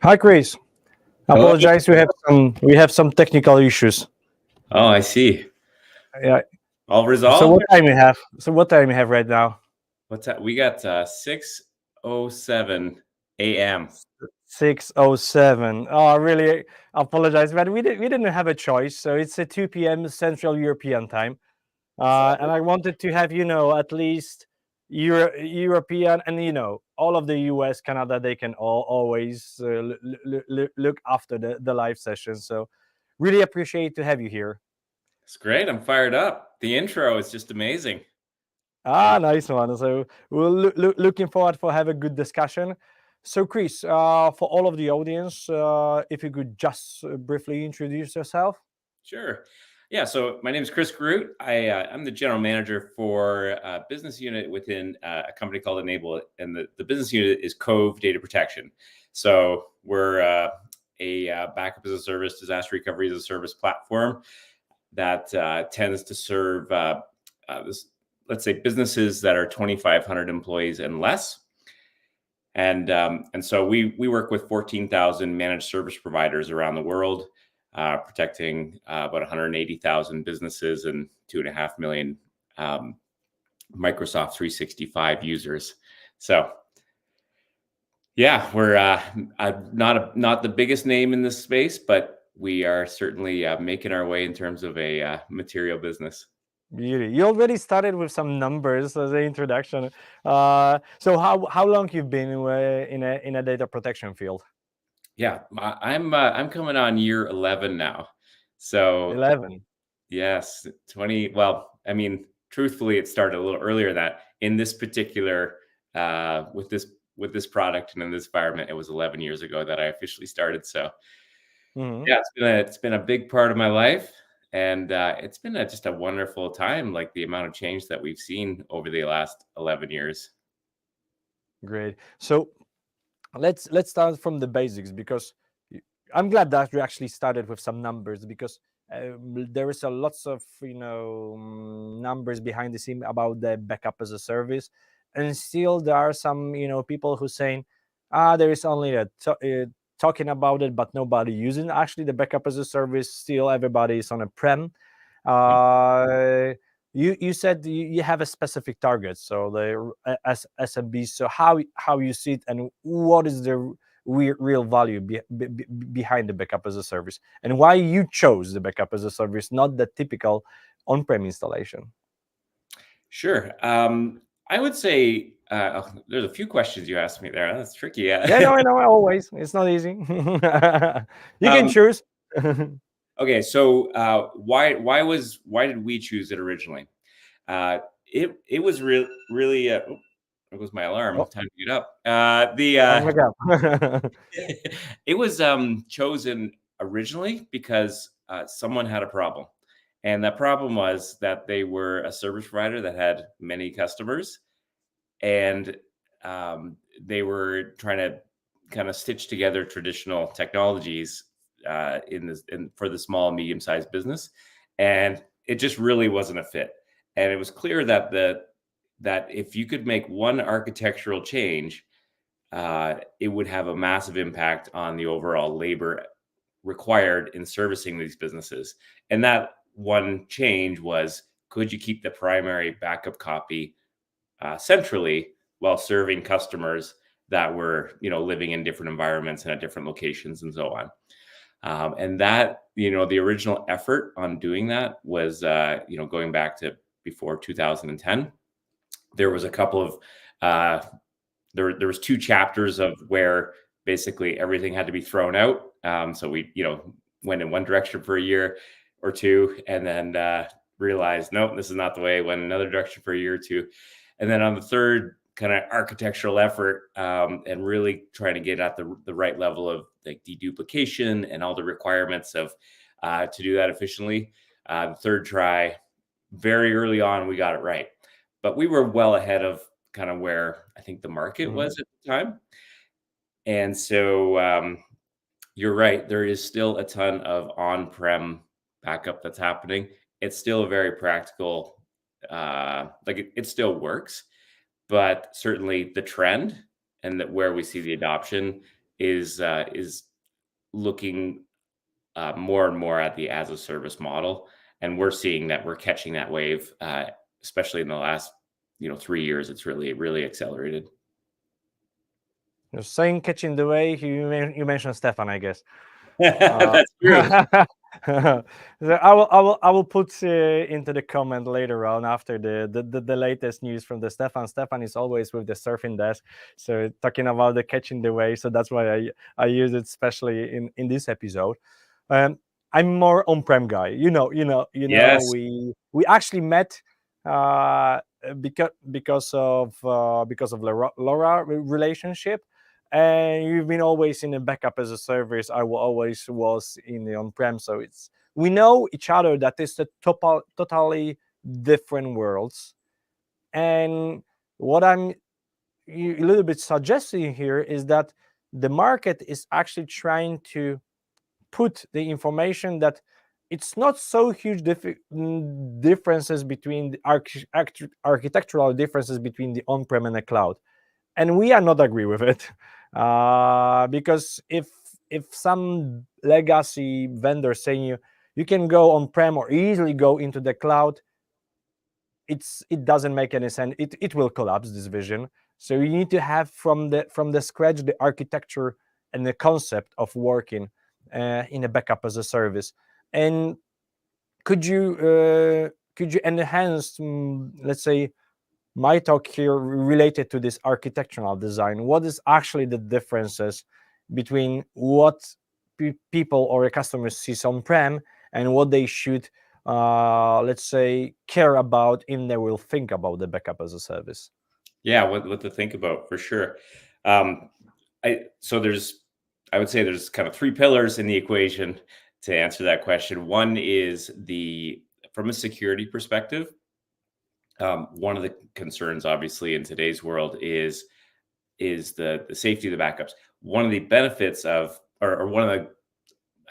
Hi, Chris. Hello. Apologize. We have some technical issues. Oh, I see. Yeah. All resolved. So what time you have? Right now? What's that? We got 6:07 a.m. 6:07. Oh, I really apologize, but we didn't have a choice. So it's a 2 p.m. Central European time, and I wanted to have at least European and all of the US, Canada. They can always look after the live session. So really appreciate to have you here. It's great. I'm fired up. The intro is just amazing. Nice one. So we're looking forward for have a good discussion. So Chris, for all of the audience, if you could just briefly introduce yourself. Sure. Yeah. So my name is Chris Groot. I'm the general manager for a business unit within a company called N-able, and the business unit is Cove Data Protection. So we're a backup as a service, disaster recovery as a service platform that tends to serve let's say businesses that are 2,500 employees and less. And so we work with 14,000 managed service providers around the world, protecting about 180,000 businesses and 2.5 million Microsoft 365 users. So yeah, we're not the biggest name in this space, but we are certainly making our way in terms of a material business. Beauty. You already started with some numbers as an introduction. So how long you've been in a data protection field? Yeah, I'm coming on year 11 now. So 11. yes, 20. Well, I mean, truthfully, it started a little earlier than that. In this particular with this product and in this environment, it was 11 years ago that I officially started. So yeah, it's been a big part of my life, and it's been just a wonderful time. Like the amount of change that we've seen over the last 11 years. Great. So let's start from the basics, because I'm glad that you actually started with some numbers, because there is a lots of numbers behind the scene about the backup as a service, and still there are some people who saying there is only talking about it, but nobody using actually the backup as a service. Still everybody is on a prem. You said you have a specific target, so the as SMB. So how you see it, and what is the real value behind the backup as a service, and why you chose the backup as a service, not the typical on-prem installation? Sure. I would say there's a few questions you asked me there. That's tricky. Yeah, no, I know. Always, it's not easy. You can choose. Okay, so why did we choose it originally? It was really. There goes my alarm. Oh. Time to get up. Oh my God. It was chosen originally because someone had a problem, and that problem was that they were a service provider that had many customers, and they were trying to kind of stitch together traditional technologies for the small and medium-sized business, and it just really wasn't a fit. And it was clear that that if you could make one architectural change, it would have a massive impact on the overall labor required in servicing these businesses. And that one change was, could you keep the primary backup copy centrally while serving customers that were living in different environments and at different locations and so on. And that the original effort on doing that was going back to before 2010. There was a couple of there was 2 chapters of where basically everything had to be thrown out. So we went in one direction for a year or two, and then realized, nope, this is not the way. Went another direction for a year or two, and then on the third kind of architectural effort, and really trying to get at the right level of like deduplication and all the requirements of to do that efficiently. The third try, very early on, we got it right, but we were well ahead of kind of where I think the market was at the time. And so you're right, there is still a ton of on-prem backup that's happening. It's still a very practical, it still works, but certainly the trend and that where we see the adoption is looking more and more at the as a service model, and we're seeing that we're catching that wave, especially in the last 3 years. It's really accelerated. You're saying catching the wave. You mentioned Stefan, I guess. That's true. So I will put into the comment later on after the latest news from the Stefan. Stefan is always with the surfing desk, so talking about the catching the wave. So that's why I use it especially in this episode. I'm more on-prem guy. Yes. We actually met because of Laura relationship. And you've been always in a backup as a service. I always was in the on-prem, so we know each other. That is the totally different worlds. And what I'm a little bit suggesting here is that the market is actually trying to put the information that it's not so huge differences between the architectural differences between the on-prem and the cloud. And we are not agree with it, because if some legacy vendor saying you can go on-prem or easily go into the cloud, it doesn't make any sense. It will collapse this vision. So you need to have from the scratch the architecture and the concept of working in a backup as a service. And could you enhance, let's say, my talk here related to this architectural design? What is actually the differences between what people or customers see on-prem and what they should, let's say, care about if they will think about the backup as a service? Yeah, what to think about for sure. I would say there's kind of three pillars in the equation to answer that question. One is from a security perspective. One of the concerns, obviously, in today's world is the safety of the backups. One of the benefits of, or one of the,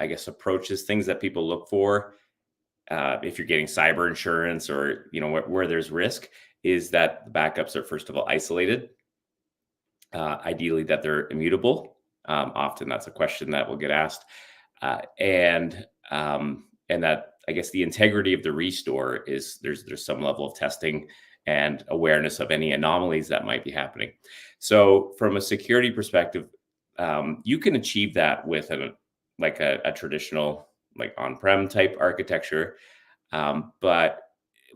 I guess, approaches, things that people look for, if you're getting cyber insurance or where there's risk, is that the backups are, first of all, isolated. Ideally, that they're immutable. Often that's a question that will get asked, and that, I guess, the integrity of the restore is there's some level of testing and awareness of any anomalies that might be happening. So from a security perspective, you can achieve that with a traditional on-prem type architecture, but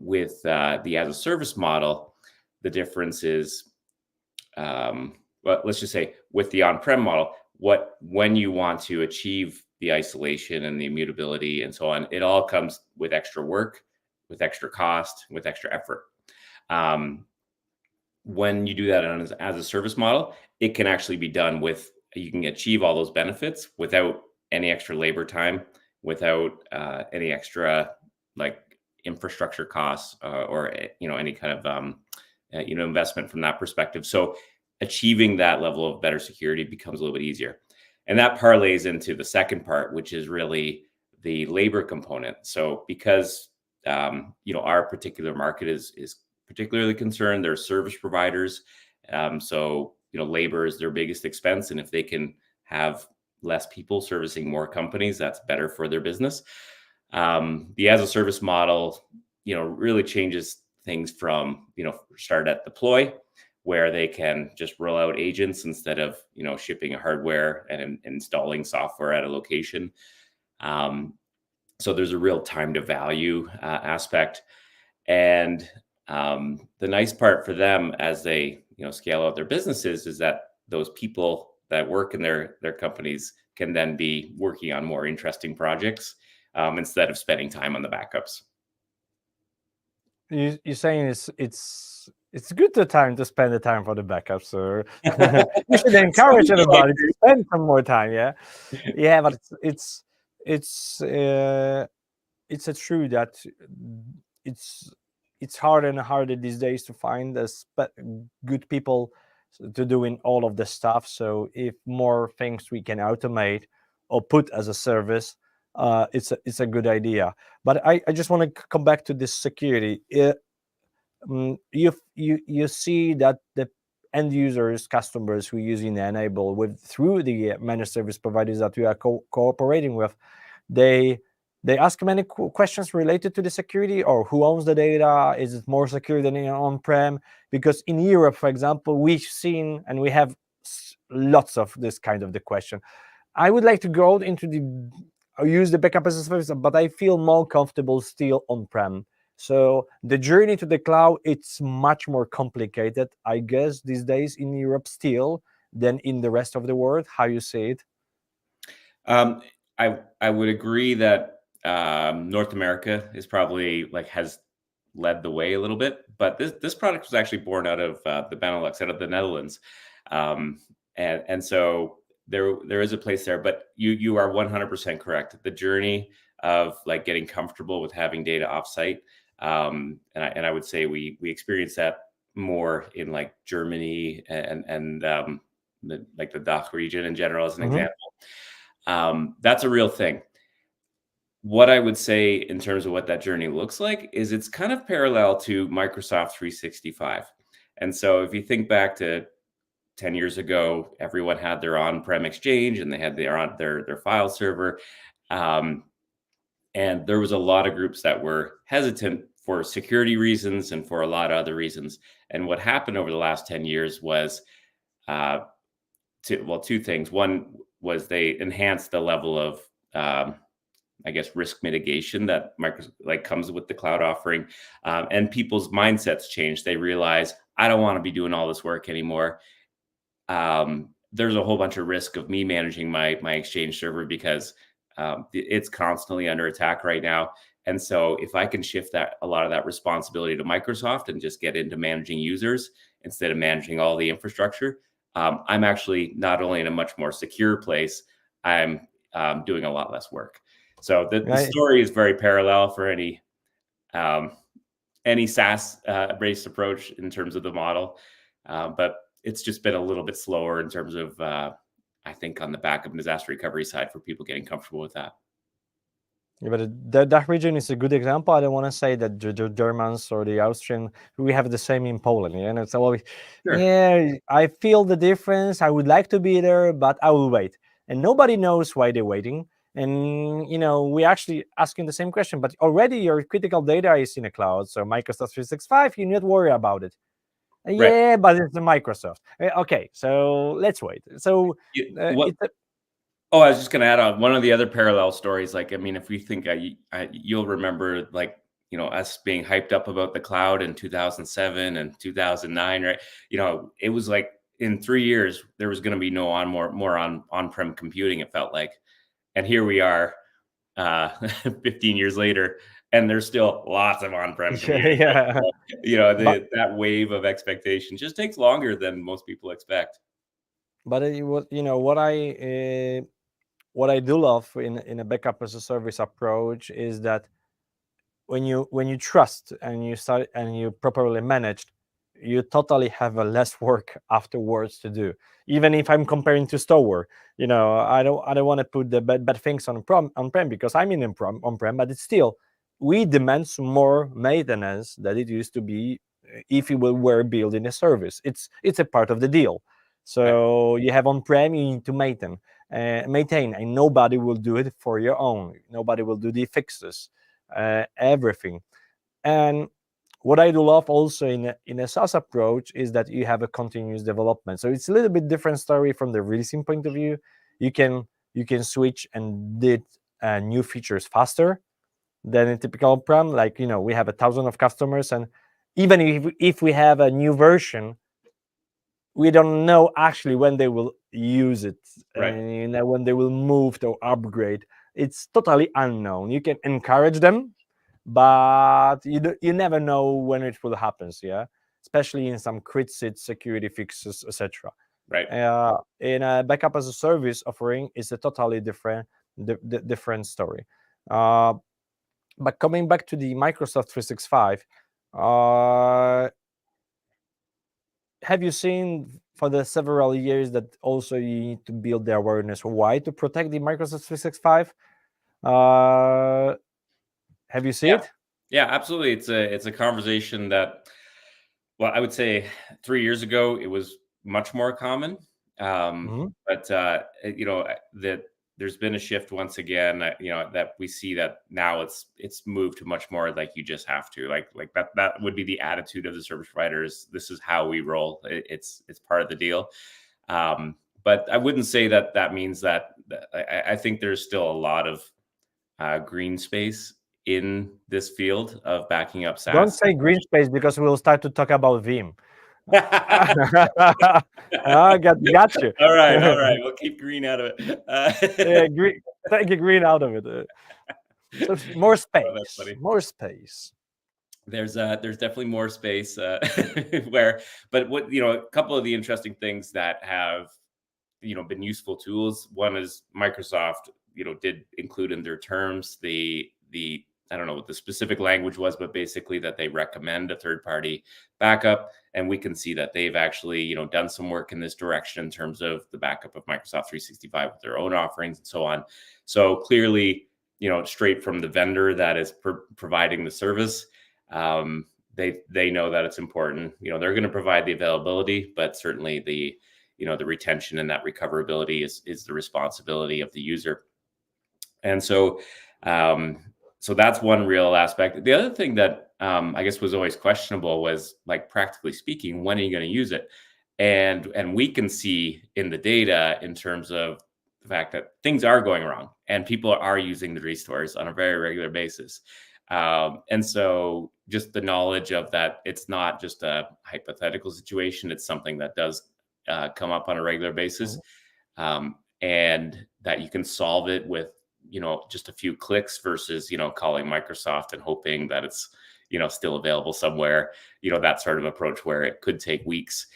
with the as a service model, the difference is, well, let's just say with the on-prem model, when you want to achieve the isolation and the immutability and so on, it all comes with extra work, with extra cost, with extra effort. When you do that as a service model, it can actually be done you can achieve all those benefits without any extra labor time, without any extra infrastructure costs, or any kind of investment from that perspective. So achieving that level of better security becomes a little bit easier. And that parlays into the second part, which is really the labor component. So because our particular market is particularly concerned, there are service providers. So labor is their biggest expense, and if they can have less people servicing more companies, that's better for their business. The as a service model, really changes things from start at deploy, where they can just roll out agents instead of shipping hardware and installing software at a location. So there's a real time to value aspect, and the nice part for them as they scale out their businesses is that those people that work in their companies can then be working on more interesting projects instead of spending time on the backups. You're saying it's good to spend the time for the backups, so you should encourage everybody to spend some more time. Yeah, but it's a true that it's harder and harder these days to find good people to doing all of the stuff. So if more things we can automate or put as a service, it's a good idea. But I just want to come back to this security. You see that end users, customers who are using N-able through the managed service providers that we are cooperating with, they ask many questions related to the security, or who owns the data, is it more secure than on-prem? Because in Europe, for example, we've seen, and we have lots of this kind of the question. I would like to go into use the backup as a service, but I feel more comfortable still on-prem. So the journey to the cloud, it's much more complicated, I guess, these days in Europe still than in the rest of the world. How you see it? I would agree that North America is probably has led the way a little bit, but this product was actually born out of the Benelux, out of the Netherlands, and so there is a place there. But you are 100% correct. The journey of getting comfortable with having data offsite, and I would say we experience that more in Germany and the DACH region in general, as an example. That's a real thing. What I would say in terms of what that journey looks like is it's kind of parallel to Microsoft 365. And so if you think back to 10 years ago, everyone had their on-prem exchange and they had their file server. And there was a lot of groups that were hesitant for security reasons and for a lot of other reasons. And what happened over the last 10 years was two things. One was they enhanced the level of risk mitigation that Microsoft comes with the cloud offering, and people's mindsets changed. They realize, I don't want to be doing all this work anymore. There's a whole bunch of risk of me managing my Exchange server because it's constantly under attack right now. And so if I can shift a lot of that responsibility to Microsoft and just get into managing users instead of managing all the infrastructure, I'm actually not only in a much more secure place, I'm doing a lot less work. So the story is very parallel for any SaaS based approach in terms of the model, but it's just been a little bit slower in terms of I think on the backup and disaster recovery side for people getting comfortable with that. Yeah, but that region is a good example. I don't want to say that the Germans or the Austrian, we have the same in Poland. Yeah, and it's always, yeah, I feel the difference. I would like to be there, but I will wait. And nobody knows why they're waiting. And, we actually asking the same question, but already your critical data is in the cloud. So Microsoft 365, you need to worry about it. Yeah, right. But it's the Microsoft. Okay, so let's wait. So Oh, I was just going to add on one of the other parallel stories. If we think you'll remember, us being hyped up about the cloud in 2007 and 2009, right? It was in 3 years, there was going to be no more on-prem computing, it felt like. And here we are 15 years later, and there's still lots of on-prem computing. Yeah. That wave of expectation just takes longer than most people expect. But what I do love in a backup as a service approach is that when you trust and you start and you properly managed, you totally have a less work afterwards to do. Even if I'm comparing to store, I don't want to put the bad things on prem because I'm in on prem, but it's still, we demand some more maintenance than it used to be if we were building a service. It's a part of the deal. So you have on prem, you need to maintain, and nobody will do it for your own. Nobody will do the fixes, everything. And what I do love also in a SaaS approach is that you have a continuous development. So it's a little bit different story from the releasing point of view. You can switch and did new features faster than a typical on-prem. We have 1,000 of customers, and even if we have a new version, we don't know actually when they will use it, right. And when they will move to upgrade. It's totally unknown. You can encourage them, but you never know when it will happen. Yeah, especially in some crit-sit security fixes, etc. Right. In a backup as a service offering is a totally different story. But coming back to the Microsoft 365, have you seen for the several years that also you need to build the awareness why to protect the Microsoft 365? Have you seen it? Yeah, absolutely. It's a conversation that Well, I would say 3 years ago, it was much more common. Mhm. But, that there's been a shift once again, that we see that now it's moved to much more like you just have to, like that would be the attitude of the service providers. This is how we roll. It's part of the deal. But I wouldn't say that that means that I think there's still a lot of green space in this field of backing up Don't SaaS. say green space because we'll start to talk about Vim. All I got you. right, all right. We'll keep green out of it. Yeah, green. Take the green out of it. So more Oh, that's space. funny. More space. There's definitely more space but what a couple of the interesting things that have been useful tools. One is Microsoft did include in their terms the I don't know what the specific language was, but basically that they recommend a third party backup, and we can see that they've actually done some work in this direction in terms of the backup of Microsoft 365 with their own offerings and so on. So clearly, straight from the vendor that is providing the service, they know that it's important. They're going to provide the availability, but certainly the the retention and that recoverability is the responsibility of the user. And so so that's one real aspect. The other thing that I guess was always questionable was, like, practically speaking, when are you going to use it? And we can see in the data in terms of the fact that things are going wrong and people are using the restores on a very regular basis. And so just the knowledge of that, it's not just a hypothetical situation, it's something that does come up on a regular basis, Mhm. and that you can solve it with just a few clicks versus calling Microsoft and hoping that it's still available somewhere. That sort of approach where it could take weeks.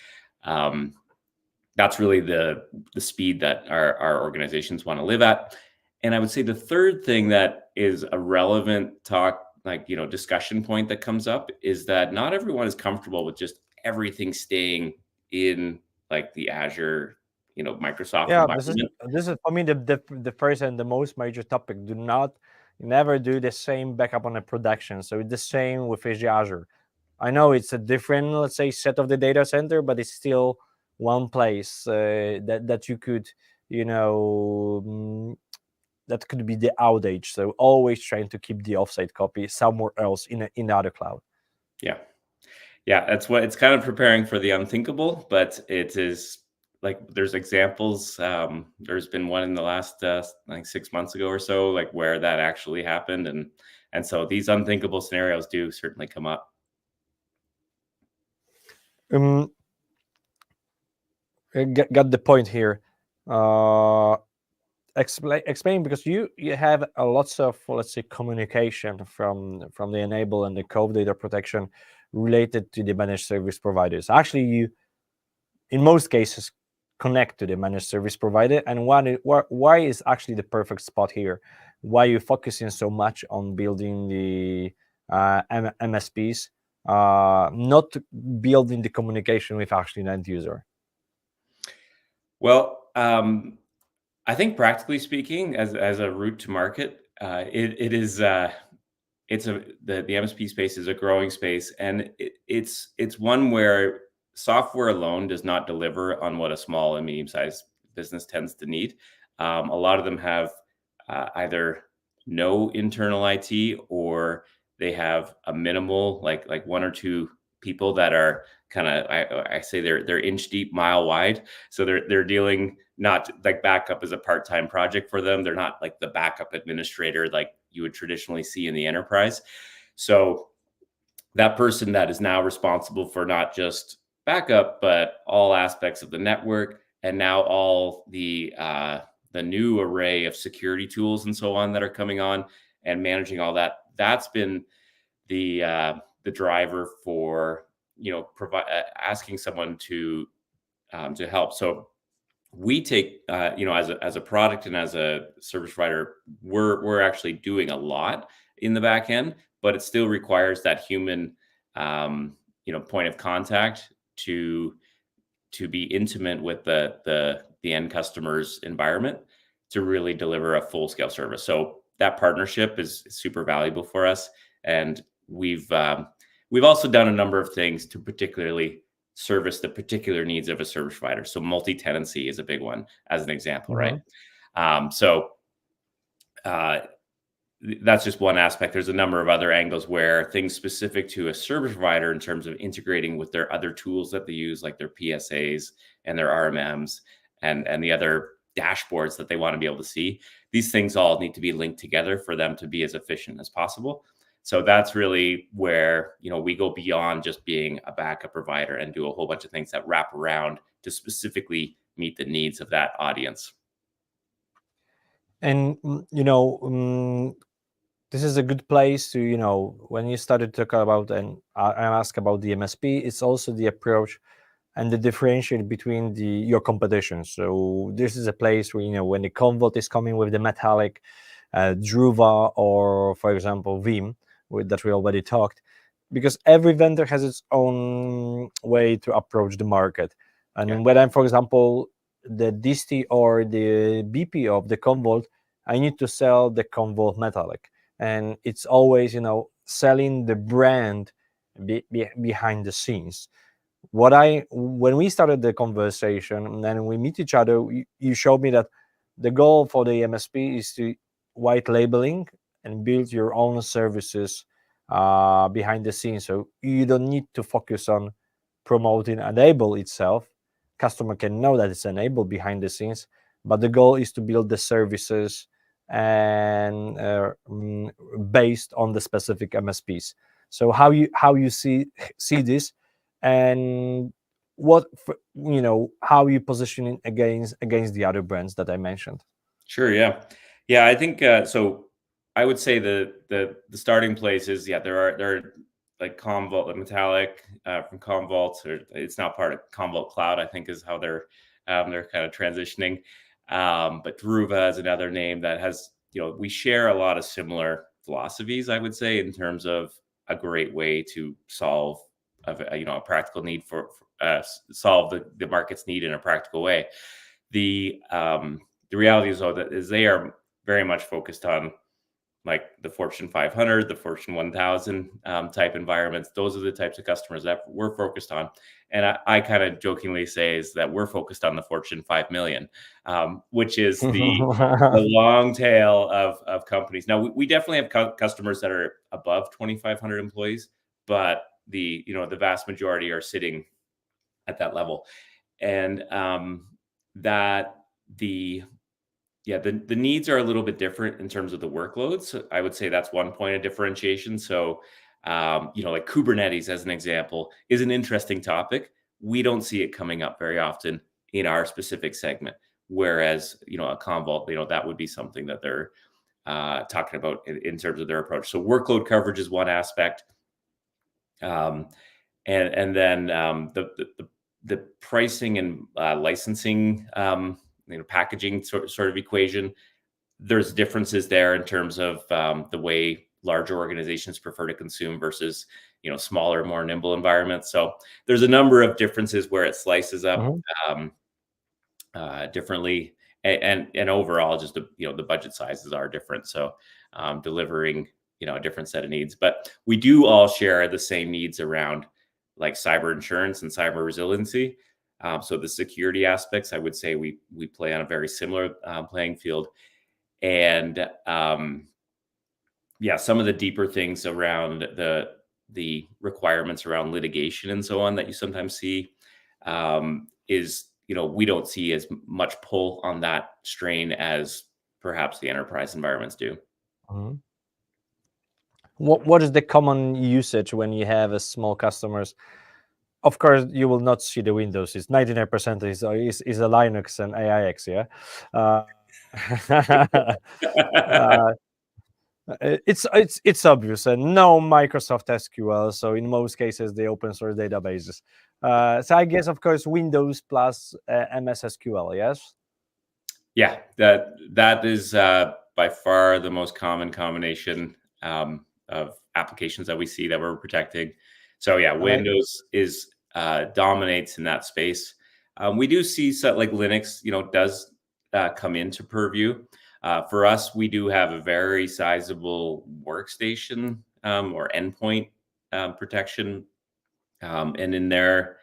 That's really the speed that our organizations want to live at. And I would say the third thing that is a relevant talk, like discussion point that comes up, is that not everyone is comfortable with just everything staying in, like, the Azure, Microsoft Yeah, this is environment. this is for me the first and the most major topic. Do not never do the same backup on a production. So it's the same with Azure. I know it's a different, let's say, set of the data center, but it's still one place that you could, you know, that could be the outage. So always trying to keep the offsite copy somewhere else in the other cloud. Yeah. Yeah, that's what it's kind of preparing for the unthinkable, but it is like there's examples. There's been one in the last like 6 months ago or so, like where that actually happened, and so these unthinkable scenarios do certainly come up. Um, got the point here. Explain, because you have a lots of, let's say, communication from the N-able and the Cove Data Protection related to the managed service providers. Actually, you in most cases connect to the managed service provider, and why is actually the perfect spot here? Why you focusing so much on building the MSPs, not building the communication with actually the end user? Well, I think practically speaking, as a route to market, it is it's the MSP space is a growing space, and it's one where software alone does not deliver on what a small and medium sized business tends to need. A lot of them have either no internal IT, or they have a minimal, like one or two people that are kind of, I say they're inch deep, mile wide. So they're dealing, not like backup is a part-time project for them. They're not like the backup administrator like you would traditionally see in the enterprise. So that person that is now responsible for not just backup, but all aspects of the network, and now all the new array of security tools and so on that are coming on, and managing all that. That's been the driver for asking someone to help. So we take as a product and as a service provider, we're actually doing a lot in the back end, but it still requires that human point of contact to be intimate with the end customer's environment to really deliver a full scale service. So that partnership is super valuable for us, and We've also done a number of things to particularly service the particular needs of a service provider. So multi-tenancy is a big one, as an example, right? So that's just one aspect. There's a number of other angles where things specific to a service provider in terms of integrating with their other tools that they use, like their PSAs and their RMMs and the other dashboards that they want to be able to see. These things all need to be linked together for them to be as efficient as possible. So that's really where, we go beyond just being a backup provider and do a whole bunch of things that wrap around to specifically meet the needs of that audience. And this is a good place to when you started to talk about and ask about the MSP, it's also the approach and the differentiate between your competition. So this is a place where when the Commvault is coming with the metallic Druva, or for example Veeam, that we already talked, because every vendor has its own way to approach the market. And when I'm, for example, the DST or the BP of the Commvault, I need to sell the Commvault metallic, and it's always selling the brand behind the scenes. When we started the conversation and then we meet each other, you showed me that the goal for the MSP is to white labeling and build your own services behind the scenes. So you don't need to focus on promoting N-able itself. Customer can know that it's N-able behind the scenes, but the goal is to build the services and based on the specific MSPs. So how you see this, and what how you positioning against the other brands that I mentioned? Sure. Yeah. I think so. I would say the starting place is there are like Commvault, like Metallic from Commvault, or it's not part of Commvault Cloud, I think is how they're kind of transitioning. But Druva is another name that has we share a lot of similar philosophies, I would say, in terms of a great way to solve a practical need for solve the market's need in a practical way. The reality is though that they are very much focused on like the Fortune 500, the Fortune 1000 type environments. Those are the types of customers that we're focused on. And I kind of jokingly say is that we're focused on the Fortune 5 million, which is the long tail of companies. Now, we definitely have customers that are above 2,500 employees, but the vast majority are sitting at that level. And the needs are a little bit different in terms of the workloads. So I would say that's one point of differentiation. So, like Kubernetes, as an example, is an interesting topic. We don't see it coming up very often in our specific segment. Whereas, a Commvault, that would be something that they're talking about in terms of their approach. So workload coverage is one aspect. And then the pricing and licensing packaging sort of equation. There's differences there in terms of the way larger organizations prefer to consume versus smaller, more nimble environments. So there's a number of differences where it slices up differently, and overall just the budget sizes are different. So delivering a different set of needs, but we do all share the same needs around like cyber insurance and cyber resiliency. So the security aspects, I would say we play on a very similar playing field. And some of the deeper things around the requirements around litigation and so on that you sometimes see is, we don't see as much pull on that strain as perhaps the enterprise environments do. What is the common usage when you have a small customers? Of course, you will not see the Windows. It's 99% is a Linux and AIX. Yeah, it's obvious, and no Microsoft SQL. So in most cases, the open source databases. So I guess, of course, Windows plus MS SQL. Yes. Yeah, that is by far the most common combination of applications that we see that we're protecting. So yeah, Windows is dominates in that space. We do see like Linux, does come into purview. For us, we do have a very sizable workstation or endpoint protection, and in there,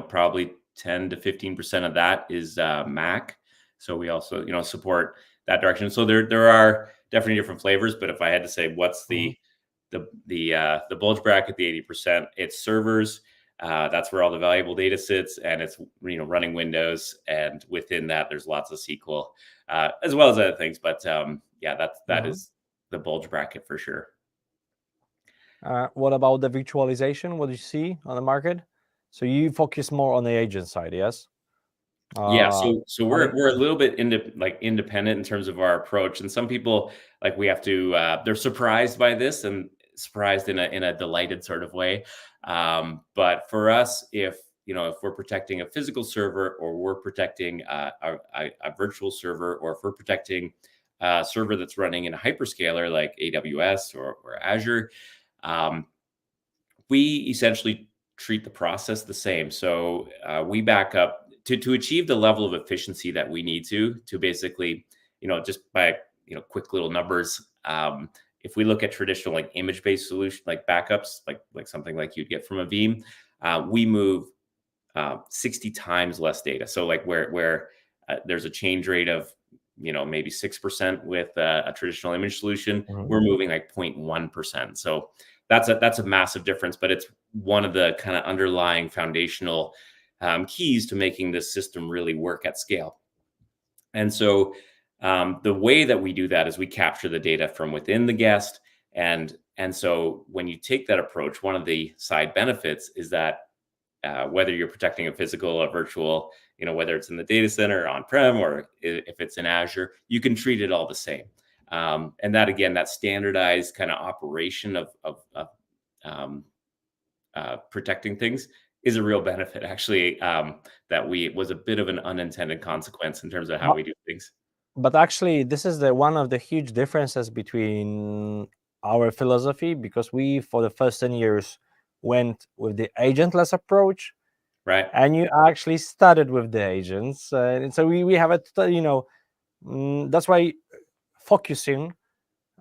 probably 10 to 15% of that is Mac. So we also support that direction. So there are definitely different flavors. But if I had to say what's Mhm. the bulge bracket, the 80%, it's servers. That's where all the valuable data sits, and it's running Windows, and within that there's lots of SQL, as well as other things. But yeah, that Mhm. is the bulge bracket for sure. What about the virtualization? What do you see on the market? So you focus more on the agent side, yes? Yeah, Uh, so I mean, we're a little bit independent in terms of our approach, and some people we have to they're surprised by this and surprised in a delighted sort of way. But for us, if we're protecting a physical server, or we're protecting a virtual server, or if we're protecting a server that's running in a hyperscaler like AWS or Azure, um, we essentially treat the process the same. So we back up to achieve the level of efficiency that we need to basically, just by quick little numbers. If we look at traditional image-based solution like backups, like something like you'd get from a Veeam, we move 60 times less data. So where there's a change rate of maybe 6% with a traditional image solution, mhm. we're moving like 0.1%. So that's a massive difference, but it's one of the kind of underlying foundational keys to making this system really work at scale. And so the way that we do that is we capture the data from within the guest. And so when you take that approach, one of the side benefits is that whether you're protecting a physical or virtual, whether it's in the data center, on-prem, or if it's in Azure, you can treat it all the same. And that, again, that standardized kind of operation of um, protecting things is a real benefit, actually, that was a bit of an unintended consequence in terms of how But, we do things. but actually, this is the one of the huge differences between our philosophy, because we, for the first 10 years, went with the agentless approach, Right. and you actually started with the agents. And so we have that's why focusing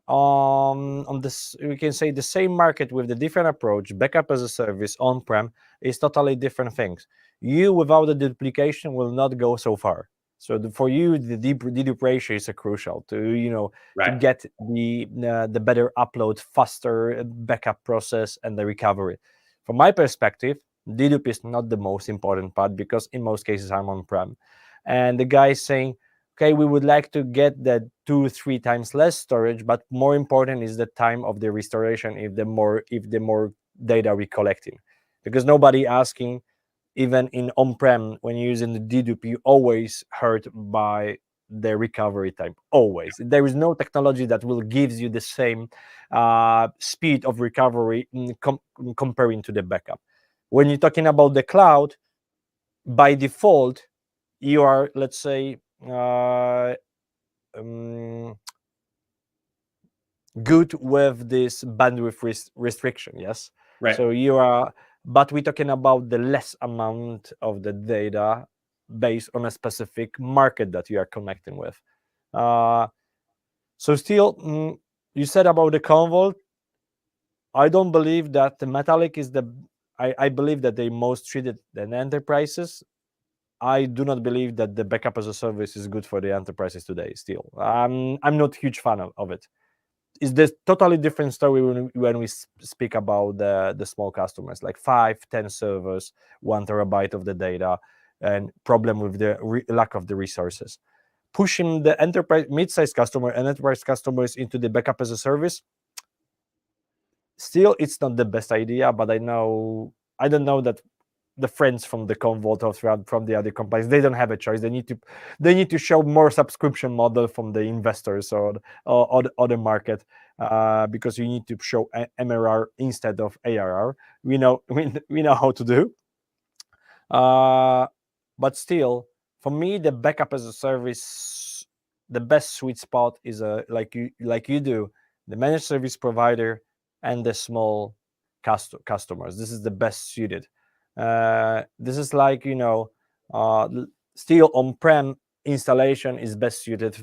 on this, we can say, the same market with the different approach, backup as a service on-prem, is totally different things. You, without the duplication, will not go so far. So for you, the dedupe ratio is a crucial to to Right. get the better upload, faster backup process, and the recovery. From my perspective, dedupe is not the most important part, because in most cases I'm on-prem, and the guy is saying, okay, we would like to get that 2-3 times less storage, but more important is the time of the restoration, if the more data we're collecting, because nobody asking, even in on-prem, when you're using the dedupe, you always hurt by the recovery time. Always, there is no technology that will gives you the same speed of recovery comparing to the backup. When you're talking about the cloud, by default, you are, let's say, um, good with this bandwidth restriction, yes. Right. So you are, but we're talking about the less amount of the data based on a specific market that you are connecting with. uh, so still, you said about the Convolt, I don't believe that the metallic is the, I believe that they most treated than enterprises. I do not believe that the backup as a service is good for the enterprises today. Still, I'm not a huge fan of it. It's this totally different story when we speak about the small customers, like 5-10 servers, 1 terabyte of the data, and problem with the lack of the resources. Pushing the enterprise, mid-sized customer and enterprise customers into the backup as a service, still, it's not the best idea. But I don't know that the friends from the Convolt or from the other companies, they don't have a choice. They need to show more subscription model from the investors or the market, because you need to show MRR instead of ARR. We know how to do. But still, for me, the backup as a service, the best sweet spot is like you do, the managed service provider and the small customers. This is the best suited. This is like, still on-prem installation is best suited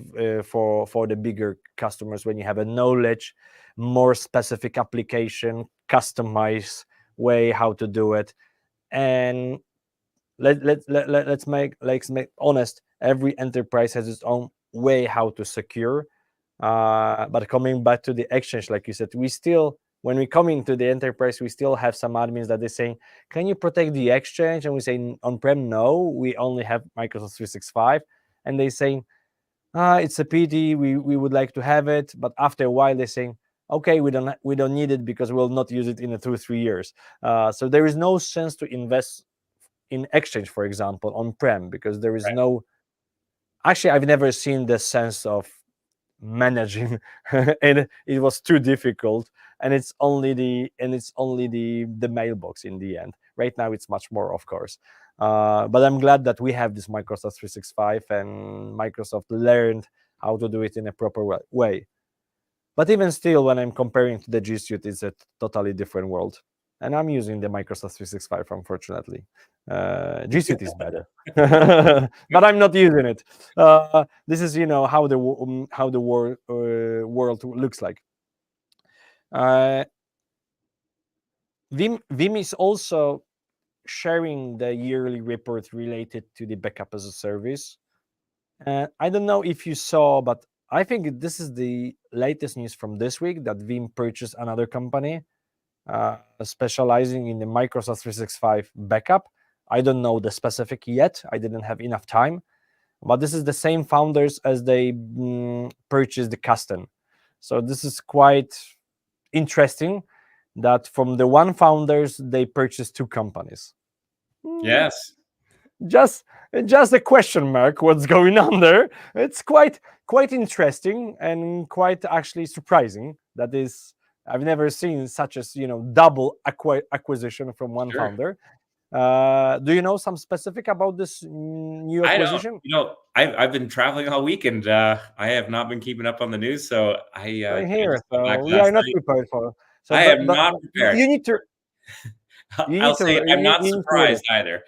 for the bigger customers when you have a knowledge, more specific application, customized way how to do it. And let's make honest, every enterprise has its own way how to secure. But coming back to the exchange, like you said, we still, when we come into the enterprise, we still have some admins that they're saying, can you protect the exchange? And we say, on-prem, no, we only have Microsoft 365. And they saying, it's a pity, we would like to have it. But after a while, they're saying, okay, we don't need it because we'll not use it in 2-3 years. So there is no sense to invest in exchange, for example, on-prem, because there is no, actually, I've never seen the sense of managing and it was too difficult, and it's only the mailbox in the end. Right now it's much more, of course, but I'm glad that we have this Microsoft 365 and Microsoft learned how to do it in a proper way. But even still, when I'm comparing to the G Suite, it's a totally different world, and I'm using the Microsoft 365, unfortunately. G Suite is better, but I'm not using it. This is, how the world looks like. Vim is also sharing the yearly report related to the backup as a service. I don't know if you saw, but I think this is the latest news from this week that Vim purchased another company specializing in the Microsoft 365 backup. I don't know the specific yet. I didn't have enough time, but this is the same founders as they purchased the Kasten. So this is quite interesting that from the one founders, they purchased two companies. Yes. Just a question mark what's going on there. It's quite interesting and quite actually surprising. That is, I've never seen such as double acquisition from one founder. Do you know some specific about this new acquisition? I've been traveling all week and I have not been keeping up on the news. So Same here. just got back So we are last not night. prepared for. So, I am not prepared. You need to. I'll say I'm not surprised to either.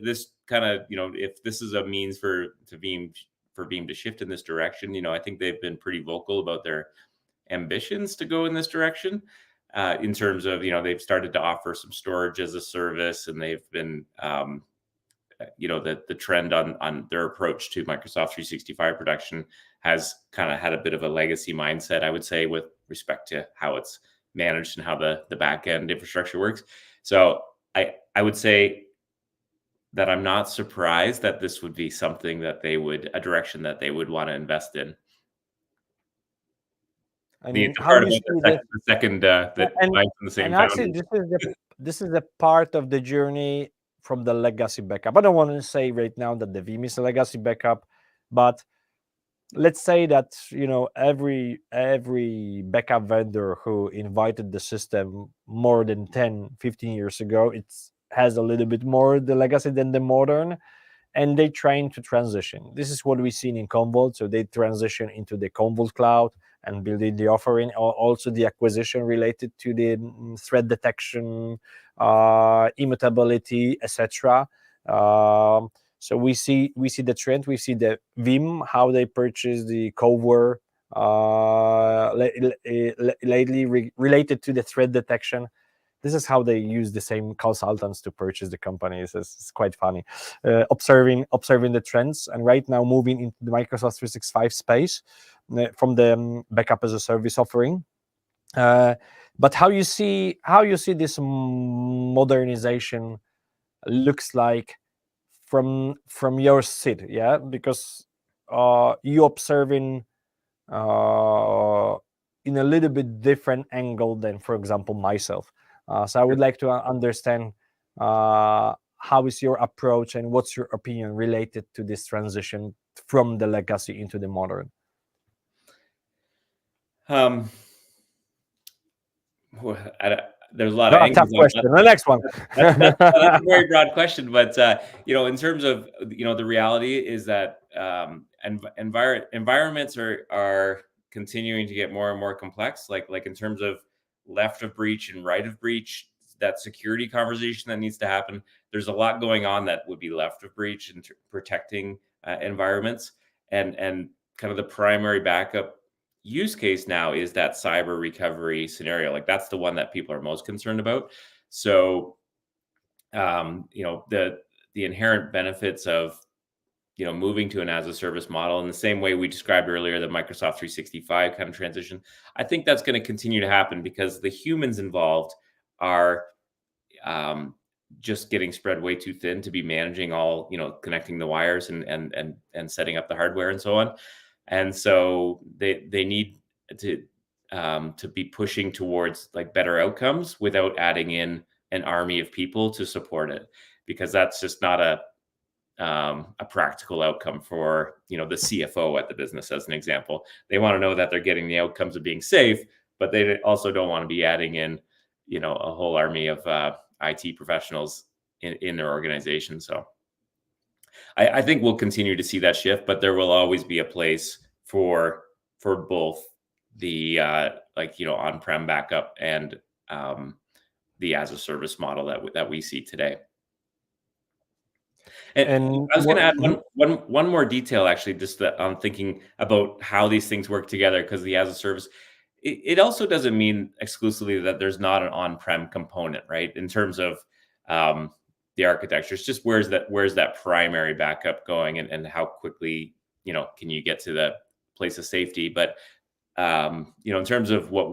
This kind of, if this is a means for Veeam to shift in this direction, I think they've been pretty vocal about their ambitions to go in this direction. In terms of, they've started to offer some storage as a service, and they've been, the trend on their approach to Microsoft 365 production has kind of had a bit of a legacy mindset, I would say, with respect to how it's managed and how the back end infrastructure works. So I would say that I'm not surprised that this would be something that a direction that they would want to invest in. I mean, how you see the second that buys from the same actually, this is a part of the journey from the legacy backup. I don't want to say right now that the Veeam is a legacy backup, but let's say that every backup vendor who invited the system more than 10-15 years ago, it has a little bit more the legacy than the modern, and they trying to transition. This is what we've seen in Commvault. So they transition into the Commvault cloud and building the offering, also the acquisition related to the threat detection, immutability, etc. So we see the trend. We see the Veeam, how they purchase the Coveware lately related to the threat detection. This is how they use the same consultants to purchase the companies. It's quite funny, observing the trends, and right now moving into the Microsoft 365 space from the backup as a service offering. But how you see this modernization looks like from your seat, yeah, because you observing in a little bit different angle than, for example, myself. So I would like to understand how is your approach and what's your opinion related to this transition from the legacy into the modern? There's a lot of angles. Tough question. The next one. That's a very broad question, but in terms of the reality is that environments are continuing to get more and more complex. Like in terms of left of breach and right of breach, that security conversation that needs to happen. There's a lot going on that would be left of breach and protecting environments, and kind of the primary backup use case now is that cyber recovery scenario. Like that's the one that people are most concerned about. So, the inherent benefits of moving to an as a service model in the same way we described earlier, the Microsoft 365 kind of transition, I think that's going to continue to happen because the humans involved are just getting spread way too thin to be managing all, connecting the wires and setting up the hardware and so on. And so they need to be pushing towards like better outcomes without adding in an army of people to support it, because that's just not a practical outcome for the CFO at the business, as an example. They want to know that they're getting the outcomes of being safe, but they also don't want to be adding in a whole army of IT professionals in their organization. So I think we'll continue to see that shift, but there will always be a place for both the on-prem backup and the as a service model that we see today. And I was going to add one more detail, actually, just that I'm thinking about how these things work together, because the as a service, it also doesn't mean exclusively that there's not an on-prem component, right? In terms of the architecture, it's just where's that primary backup going, and how quickly can you get to the place of safety. But in terms of what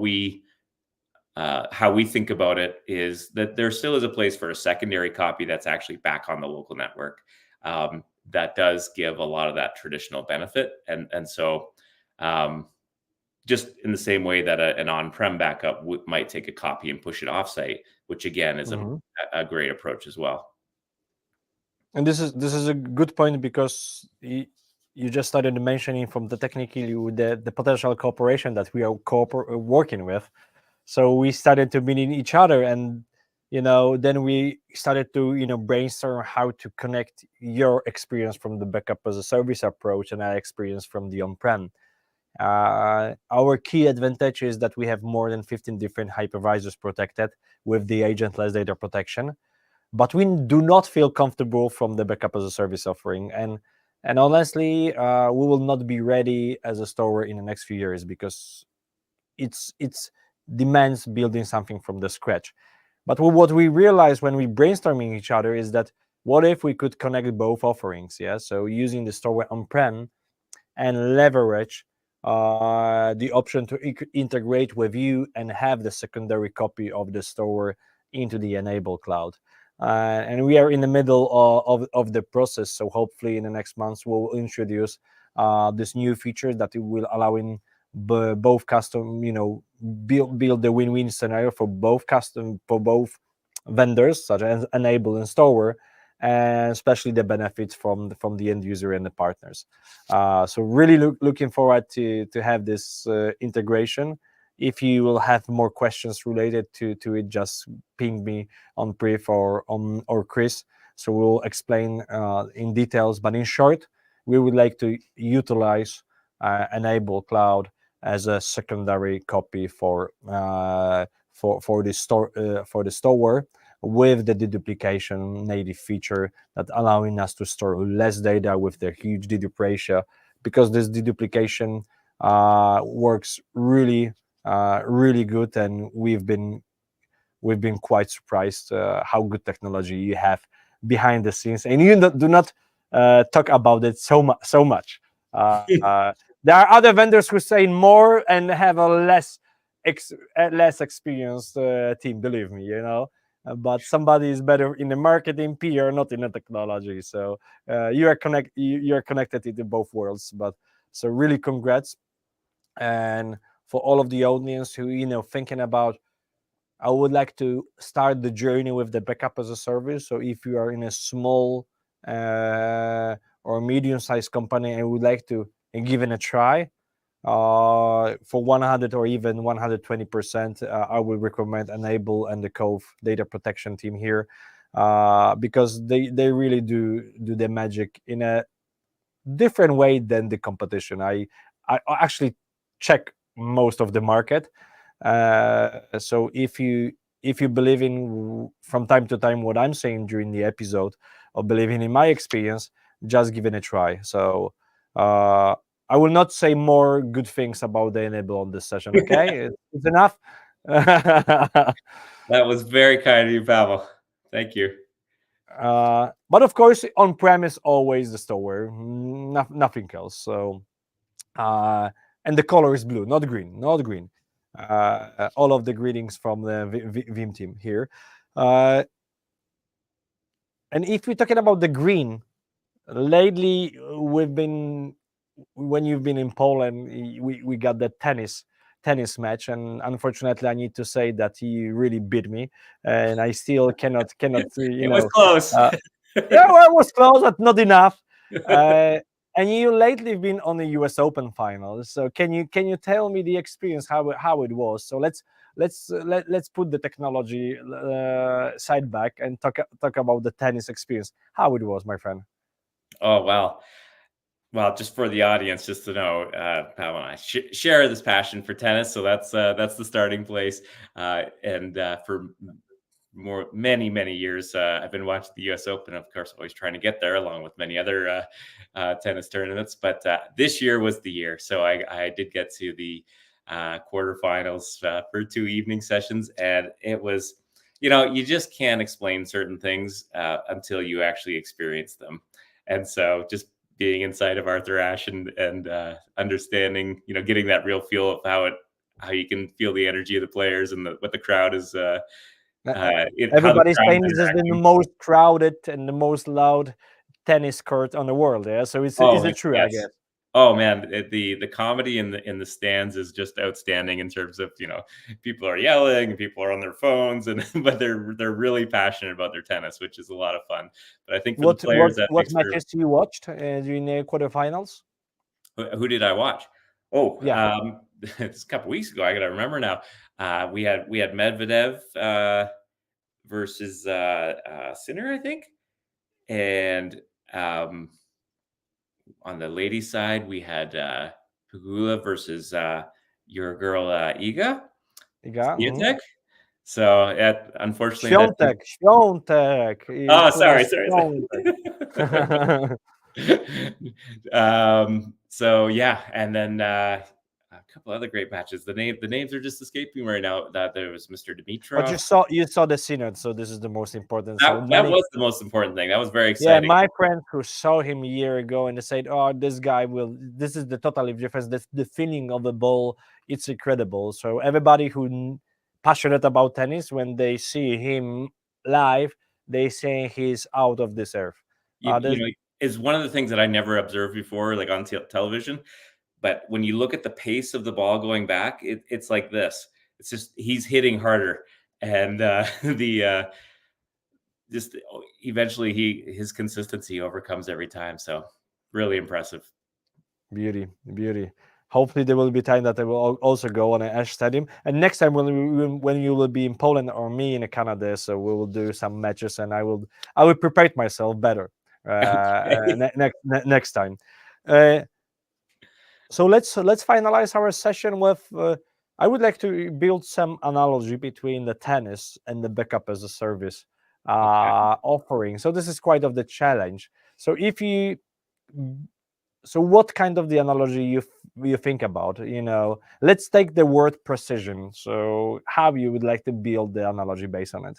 how we think about it is that there still is a place for a secondary copy that's actually back on the local network. That does give a lot of that traditional benefit. And so just in the same way that an on-prem backup might take a copy and push it offsite, which again is a great approach as well. And this is a good point, because you just started mentioning from the technically the potential cooperation that we are working with. So we started to meet each other, and then we started to brainstorm how to connect your experience from the backup as a service approach and our experience from the on-prem. Our key advantage is that we have more than 15 different hypervisors protected with the agentless data protection, but we do not feel comfortable from the backup as a service offering. And honestly, we will not be ready as a store in the next few years, because it's demands building something from the scratch. But what we realized when we brainstorming each other is that what if we could connect both offerings? So using the store on-prem and leverage the option to integrate with you and have the secondary copy of the store into the N-able cloud. And we are in the middle of the process, so hopefully in the next months we'll introduce this new feature that will allow in both custom, build the win-win scenario for both vendors, such as N-able and Store, and especially the benefits from the end user and the partners. So really looking forward to have this integration. If you will have more questions related to it, just ping me on Priv or Chris, so we'll explain in details. But in short, we would like to utilize N-able cloud as a secondary copy for the store with the deduplication native feature that allowing us to store less data with the huge dedupe ratio, because this deduplication works really good, and we've been quite surprised how good technology you have behind the scenes, and you do not talk about it so much. There are other vendors who say more and have a less experienced team, believe me, but somebody is better in the marketing, PR, not in the technology. So you are connected into both worlds. But so really congrats. And for all of the audience who thinking about, I would like to start the journey with the backup as a service. So if you are in a small or medium-sized company and would like to give it a try, for 100 or even 120%, I would recommend N-able and the Cove Data Protection team here, because they really do the magic in a different way than the competition. I actually check most of the market. So if you believe in from time to time what I'm saying during the episode, or believing in my experience, just give it a try. So I will not say more good things about the N-able on this session. Okay, it's enough. That was very kind of you, Paweł. Thank you. But of course, on premise always the store, nothing else. So and the color is blue, not green, not green. All of the greetings from the Vim team here. And if we're talking about the green, lately we've been, when you've been in Poland, we got the tennis match, and unfortunately I need to say that he really beat me, and I still cannot It was close. yeah, well, it was close, but not enough. And you lately been on the US Open finals, so can you tell me the experience, how it was? So let's put the technology side back and talk about the tennis experience, how it was, my friend. Oh, wow. Well, just for the audience, just to know, Paweł and I share this passion for tennis, so that's the starting place. And for many years, I've been watching the U.S. Open. Of course, always trying to get there, along with many other tennis tournaments. But this year was the year, so I did get to the quarterfinals for 2 evening sessions, and it was, you just can't explain certain things until you actually experience them. And so just being inside of Arthur Ashe and understanding, getting that real feel of how you can feel the energy of the players and what the crowd is. Everybody's saying this is the most crowded and the most loud tennis court on the world. Yeah, so is it true? Yes. I guess. Oh man, the comedy in the stands is just outstanding in terms of, people are yelling and people are on their phones, but they're really passionate about their tennis, which is a lot of fun. But I think for the players, what matches you watched during the quarterfinals? Who did I watch? Oh, yeah, it's a couple weeks ago. I gotta remember now. We had Medvedev versus Sinner, I think, and on the ladies' side, we had Pegula versus your girl Iga. Swiatek. So, unfortunately, Swiatek. Oh, sorry. So yeah, and then a couple other great matches. The names are just escaping right now. That there was Mr. Dimitrov. But you saw the synod, so this is the most important. That was the most important thing. That was very exciting. Yeah, my friend who saw him a year ago, and they said, "Oh, this guy will. This is the totally difference. The feeling of the ball, it's incredible." So everybody who passionate about tennis, when they see him live, they say he's out of this earth. Is one of the things that I never observed before, like on television. But when you look at the pace of the ball going back, it's like this. It's just he's hitting harder, and just eventually his consistency overcomes every time. So really impressive. Beauty. Hopefully there will be time that I will also go on an Ashe Stadium, and next time when you will be in Poland or me in Canada, so we will do some matches, and I will prepare myself better next time. So let's finalize our session with. I would like to build some analogy between the tennis and the backup as a service offering. So this is quite of the challenge. So what kind of the analogy you think about? Let's take the word precision. So how you would like to build the analogy based on it?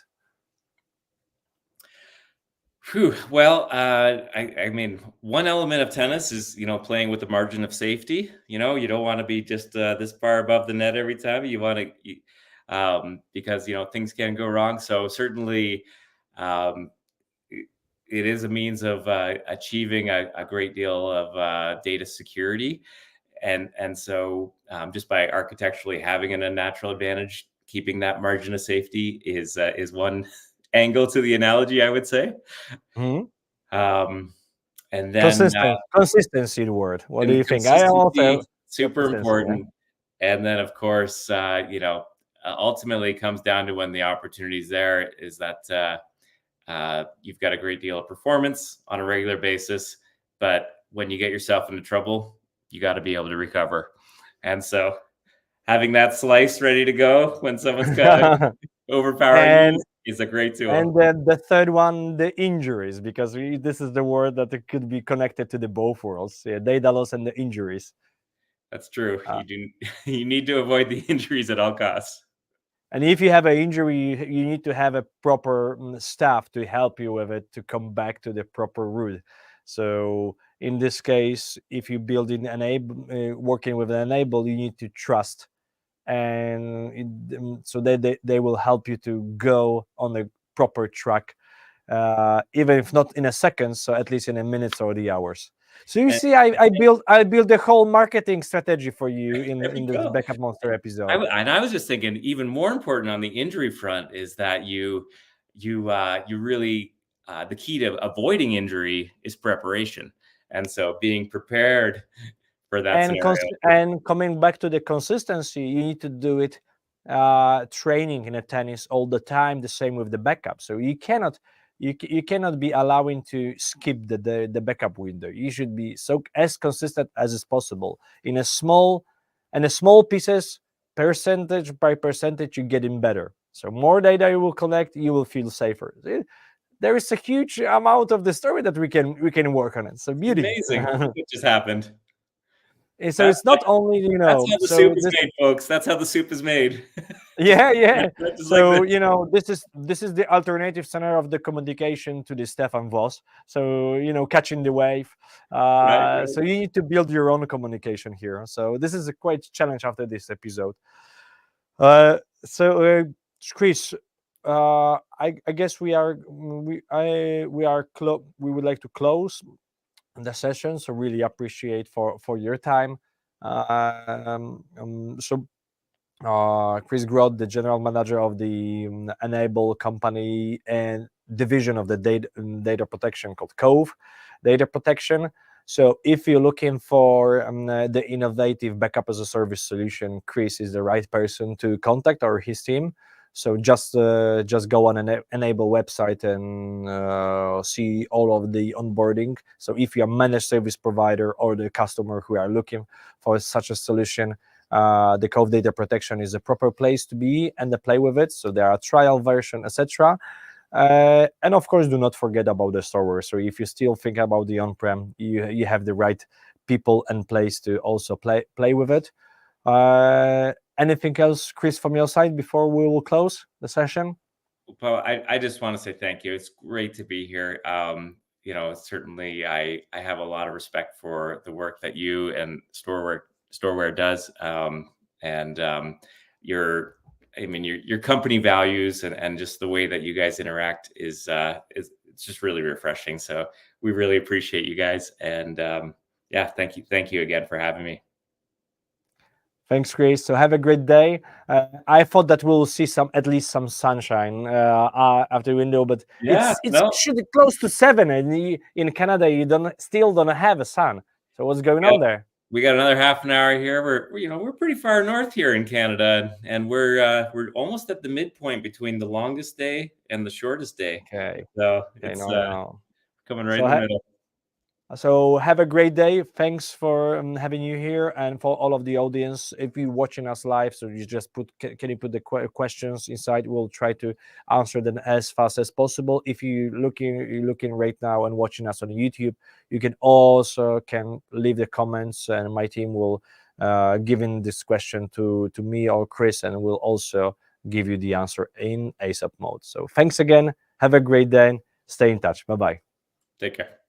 Well, I mean, one element of tennis is, playing with the margin of safety. You don't want to be just this far above the net every time. You want to, because, things can go wrong. So certainly, it is a means of achieving a great deal of data security. And so just by architecturally having a natural advantage, keeping that margin of safety is one angle to the analogy, I would say. Mm-hmm. And then consistency word. What do you think? I also super important. Yeah. And then of course, ultimately it comes down to when the opportunity is there, is that you've got a great deal of performance on a regular basis, but when you get yourself into trouble, you got to be able to recover. And so having that slice ready to go when someone's got overpowering is a great tool. And then the third one, the injuries, because this is the word that it could be connected to the both worlds, data loss and the injuries. That's true. Uh, You need to avoid the injuries at all costs. And if you have an injury, you need to have a proper staff to help you with it to come back to the proper route. So in this case, if you build in N-able, working with an N-able, you need to trust, and so they will help you to go on the proper track, even if not in a second, so at least in a minutes or the hours. So you And see, I built the whole marketing strategy for you there we in this go. Backup Monster episode. And I was just thinking, even more important on the injury front is that you really the key to avoiding injury is preparation, and so being prepared for that scenario. And coming back to the consistency, you need to do it training in a tennis all the time. The same with the backup. So you cannot be allowing to skip the backup window. You should be so as consistent as is possible in a small pieces, percentage by percentage. You're getting better. So more data you will collect, you will feel safer. There is a huge amount of the story that we can work on it. So beauty. Amazing. It just happened. So it's not only That's how the soup is this, made, folks. That's how the soup is made. yeah. Just So like this is the alternative center of the communication to the Stefan Voss. So catching the wave. Right. So you need to build your own communication here. So this is a quite challenge after this episode. So Chris, I guess we would like to close the session. So really appreciate for your time. So Chris Groot, the general manager of the N-able company and division of the data protection called Cove Data Protection. So if you're looking for the innovative backup as a service solution, Chris is the right person to contact, or his team. So just go on an N-able website and see all of the onboarding. So if you're a managed service provider or the customer who are looking for such a solution, the Cove Data Protection is a proper place to be and to play with it. So there are trial version, etc. And of course, do not forget about the storage. So if you still think about the on-prem, you have the right people and place to also play with it. Anything else, Chris, from your side before we will close the session? Well, I just want to say thank you. It's great to be here. Certainly I have a lot of respect for the work that you and Storeware does. Your company values and just the way that you guys interact is it's just really refreshing. So we really appreciate you guys. And thank you again for having me. Thanks, Chris. So have a great day. I thought that we'll see at least some sunshine after the window, but it's should be close to 7, and in Canada you still don't have a sun. So what's going on there? We got another half an hour here. We're pretty far north here in Canada, and we're almost at the midpoint between the longest day and the shortest day. Okay. So it's coming right in the middle. So have a great day. Thanks for having you here, and for all of the audience. If you're watching us live, so you just can you put the questions inside? We'll try to answer them as fast as possible. If you're looking right now and watching us on YouTube, you can also leave the comments, and my team will give in this question to me or Chris, and we'll also give you the answer in ASAP mode. So thanks again. Have a great day. Stay in touch. Bye-bye. Take care.